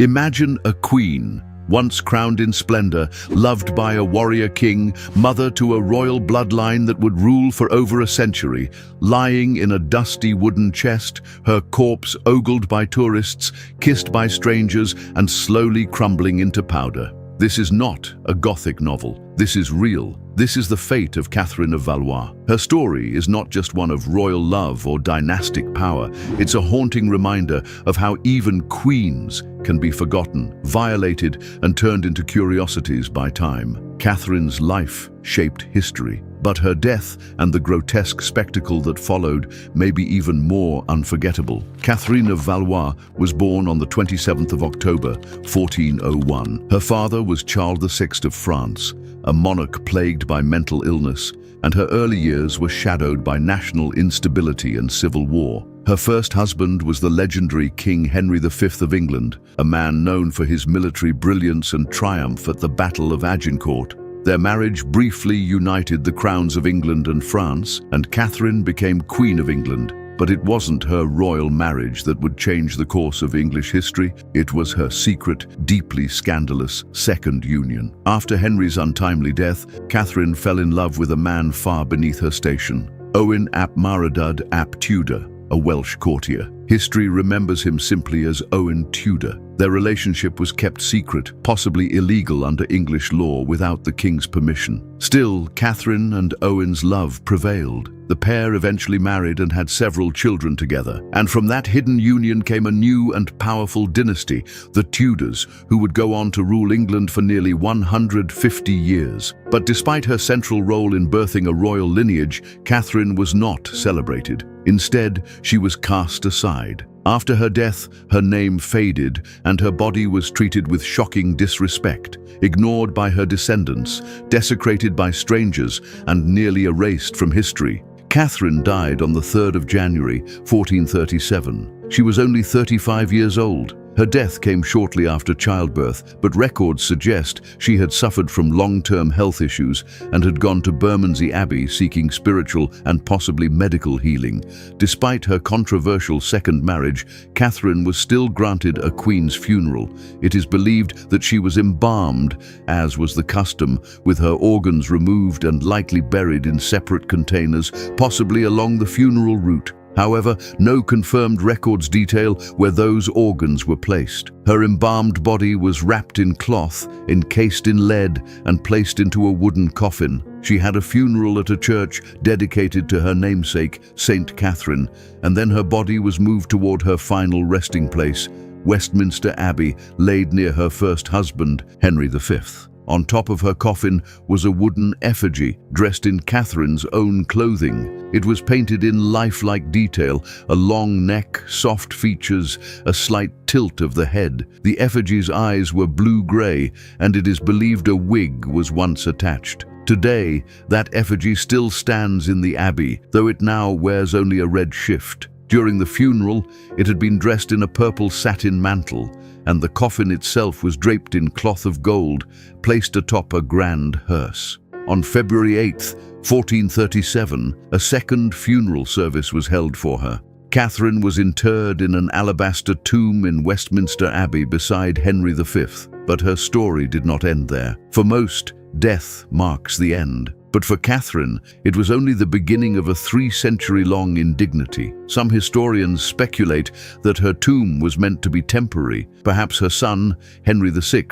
Imagine a queen, once crowned in splendor, loved by a warrior king, mother to a royal bloodline that would rule for over a century, lying in a dusty wooden chest, her corpse ogled by tourists, kissed by strangers, and slowly crumbling into powder. This is not a Gothic novel. This is real. This is the fate of Catherine of Valois. Her story is not just one of royal love or dynastic power. It's a haunting reminder of how even queens can be forgotten, violated, and turned into curiosities by time. Catherine's life shaped history, but her death and the grotesque spectacle that followed may be even more unforgettable. Catherine of Valois was born on the 27th of October, 1401. Her father was Charles VI of France, a monarch plagued by mental illness, and her early years were shadowed by national instability and civil war. Her first husband was the legendary King Henry V of England, a man known for his military brilliance and triumph at the Battle of Agincourt. Their marriage briefly united the crowns of England and France, and Catherine became Queen of England. But it wasn't her royal marriage that would change the course of English history. It was her secret, deeply scandalous second union. After Henry's untimely death, Catherine fell in love with a man far beneath her station, Owen ap Maredudd ap Tudor, a Welsh courtier. History remembers him simply as Owen Tudor. Their relationship was kept secret, possibly illegal under English law without the king's permission. Still, Catherine and Owen's love prevailed. The pair eventually married and had several children together. And from that hidden union came a new and powerful dynasty, the Tudors, who would go on to rule England for nearly 150 years. But despite her central role in birthing a royal lineage, Catherine was not celebrated. Instead, she was cast aside. After her death, her name faded and her body was treated with shocking disrespect, ignored by her descendants, desecrated by strangers, and nearly erased from history. Catherine died on the 3rd of January, 1437. She was only 35 years old. Her death came shortly after childbirth, but records suggest she had suffered from long-term health issues and had gone to Bermondsey Abbey seeking spiritual and possibly medical healing. Despite her controversial second marriage, Catherine was still granted a queen's funeral. It is believed that she was embalmed, as was the custom, with her organs removed and likely buried in separate containers, possibly along the funeral route. However, no confirmed records detail where those organs were placed. Her embalmed body was wrapped in cloth, encased in lead, and placed into a wooden coffin. She had a funeral at a church dedicated to her namesake, Saint Catherine, and then her body was moved toward her final resting place, Westminster Abbey, laid near her first husband, Henry V. On top of her coffin was a wooden effigy dressed in Catherine's own clothing. It was painted in lifelike detail, a long neck, soft features, a slight tilt of the head. The effigy's eyes were blue-gray, and it is believed a wig was once attached. Today, that effigy still stands in the abbey, though it now wears only a red shift. During the funeral, it had been dressed in a purple satin mantle, and the coffin itself was draped in cloth of gold, placed atop a grand hearse. On February 8, 1437, a second funeral service was held for her. Catherine was interred in an alabaster tomb in Westminster Abbey beside Henry V, but her story did not end there. For most, death marks the end. But for Catherine, it was only the beginning of a 3-century-long indignity. Some historians speculate that her tomb was meant to be temporary. Perhaps her son, Henry VI,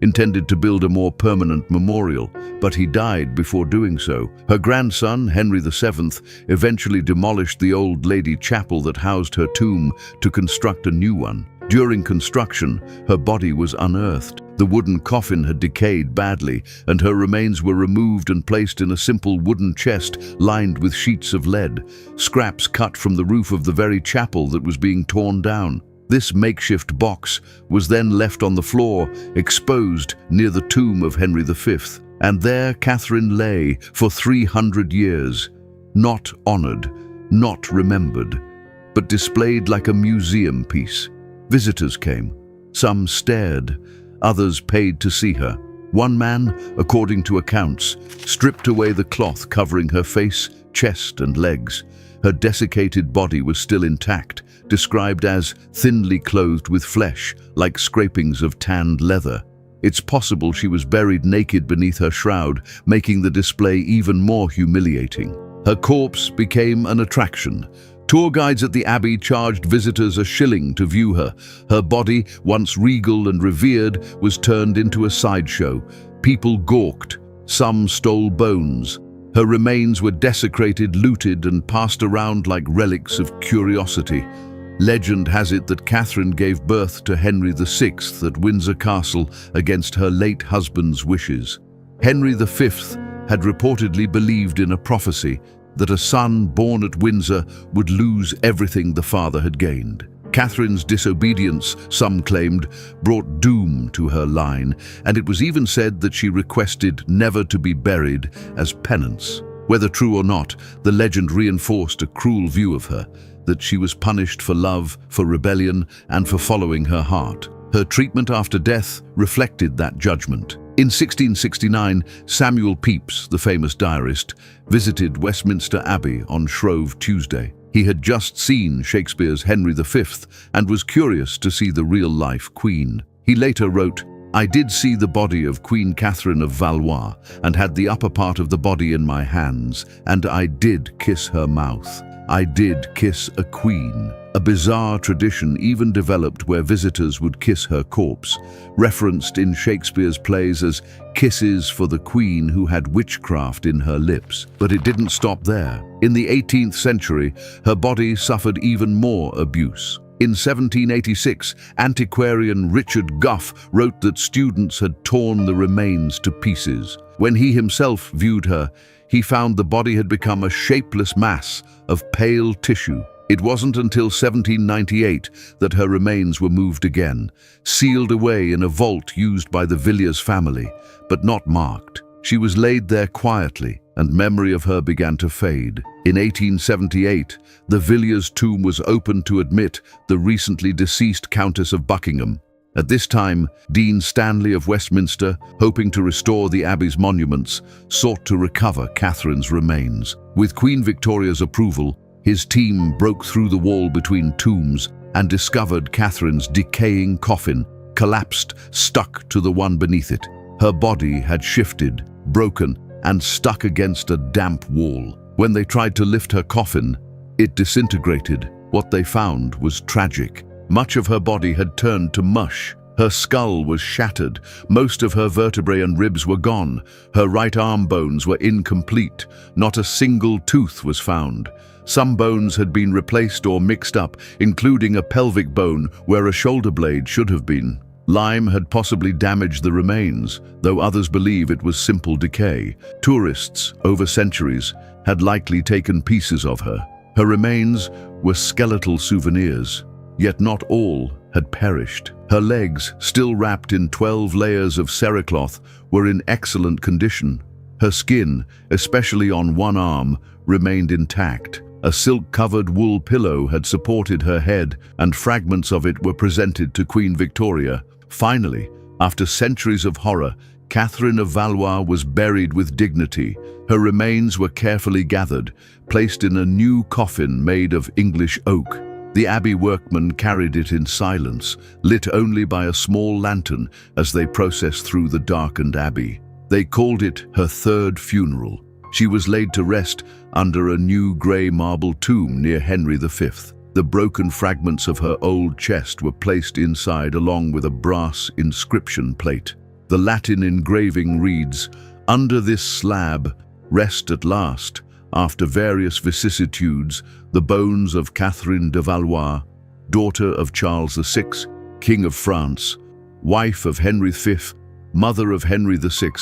intended to build a more permanent memorial, but he died before doing so. Her grandson, Henry VII, eventually demolished the old Lady Chapel that housed her tomb to construct a new one. During construction, her body was unearthed. The wooden coffin had decayed badly, and her remains were removed and placed in a simple wooden chest lined with sheets of lead, scraps cut from the roof of the very chapel that was being torn down. This makeshift box was then left on the floor, exposed near the tomb of Henry V, and there Catherine lay for 300 years, not honored, not remembered, but displayed like a museum piece. Visitors came. Some stared. Others paid to see her. One man, according to accounts, stripped away the cloth covering her face, chest, and legs. Her desiccated body was still intact, described as thinly clothed with flesh, like scrapings of tanned leather. It's possible she was buried naked beneath her shroud, making the display even more humiliating. Her corpse became an attraction. Tour guides at the abbey charged visitors $1 to view her. Her body, once regal and revered, was turned into a sideshow. People gawked. Some stole bones. Her remains were desecrated, looted, and passed around like relics of curiosity. Legend has it that Catherine gave birth to Henry VI at Windsor Castle against her late husband's wishes. Henry V had reportedly believed in a prophecy that a son born at Windsor would lose everything the father had gained. Catherine's disobedience, some claimed, brought doom to her line, and it was even said that she requested never to be buried as penance. Whether true or not, the legend reinforced a cruel view of her, that she was punished for love, for rebellion, and for following her heart. Her treatment after death reflected that judgment. In 1669, Samuel Pepys, the famous diarist, visited Westminster Abbey on Shrove Tuesday. He had just seen Shakespeare's Henry V and was curious to see the real-life Queen. He later wrote, "I did see the body of Queen Catherine of Valois and had the upper part of the body in my hands, and I did kiss her mouth. I did kiss a queen." A bizarre tradition even developed where visitors would kiss her corpse, referenced in Shakespeare's plays as kisses for the queen who had witchcraft in her lips. But it didn't stop there. In the 18th century, her body suffered even more abuse. In 1786, antiquarian Richard Gough wrote that students had torn the remains to pieces. When he himself viewed her, he found the body had become a shapeless mass of pale tissue. It wasn't until 1798 that her remains were moved again, sealed away in a vault used by the Villiers family, but not marked. She was laid there quietly, and memory of her began to fade. In 1878, the Villiers tomb was opened to admit the recently deceased Countess of Buckingham. At this time, Dean Stanley of Westminster, hoping to restore the Abbey's monuments, sought to recover Catherine's remains. With Queen Victoria's approval, his team broke through the wall between tombs and discovered Catherine's decaying coffin, collapsed, stuck to the one beneath it. Her body had shifted, broken, and stuck against a damp wall. When they tried to lift her coffin, it disintegrated. What they found was tragic. Much of her body had turned to mush. Her skull was shattered. Most of her vertebrae and ribs were gone. Her right arm bones were incomplete. Not a single tooth was found. Some bones had been replaced or mixed up, including a pelvic bone where a shoulder blade should have been. Lime had possibly damaged the remains, though others believe it was simple decay. Tourists, over centuries, had likely taken pieces of her. Her remains were skeletal souvenirs, yet not all had perished. Her legs, still wrapped in 12 layers of cerecloth, were in excellent condition. Her skin, especially on one arm, remained intact. A silk-covered wool pillow had supported her head, and fragments of it were presented to Queen Victoria. Finally, after centuries of horror, Catherine of Valois was buried with dignity. Her remains were carefully gathered, placed in a new coffin made of English oak. The abbey workmen carried it in silence, lit only by a small lantern as they processed through the darkened abbey. They called it her third funeral. She was laid to rest under a new grey marble tomb near Henry V. The broken fragments of her old chest were placed inside along with a brass inscription plate. The Latin engraving reads, "Under this slab, rest at last, after various vicissitudes, the bones of Catherine de Valois, daughter of Charles VI, King of France, wife of Henry V, mother of Henry VI,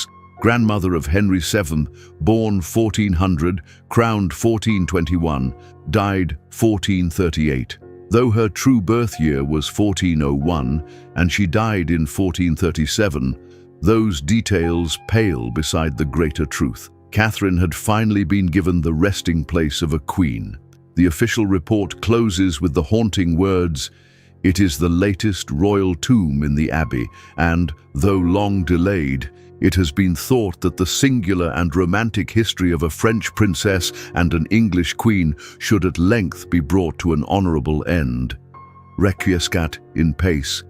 grandmother of Henry VII, born 1400, crowned 1421, died 1438. Though her true birth year was 1401 and she died in 1437, those details pale beside the greater truth. Catherine had finally been given the resting place of a queen. The official report closes with the haunting words, "It is the latest royal tomb in the abbey, and, though long delayed, it has been thought that the singular and romantic history of a French princess and an English queen should at length be brought to an honourable end. Requiescat in pace,